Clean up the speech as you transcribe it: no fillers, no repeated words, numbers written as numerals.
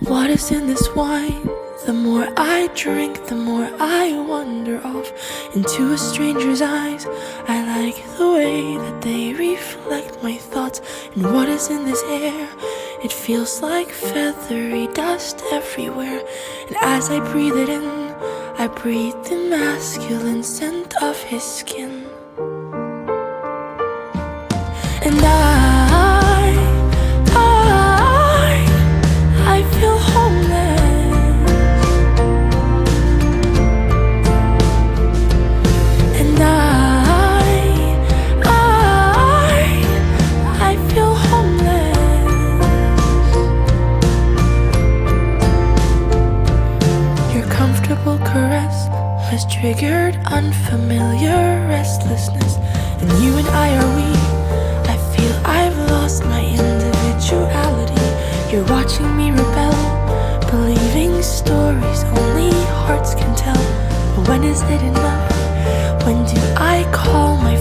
What is in this wine? The more I drink, the more I wander off into a stranger's eyes. I like the way that they reflect my thoughts. And what is in this air? It feels like feathery dust everywhere. And as I breathe it in, I breathe the masculine scent of his skin. And I feel homeless. And I feel homeless. Your comfortable caress has triggered unfamiliar restlessness. And you and I are weak. I've lost my individuality. You're watching me rebel, believing stories only hearts can tell. But when is it enough? When do I call my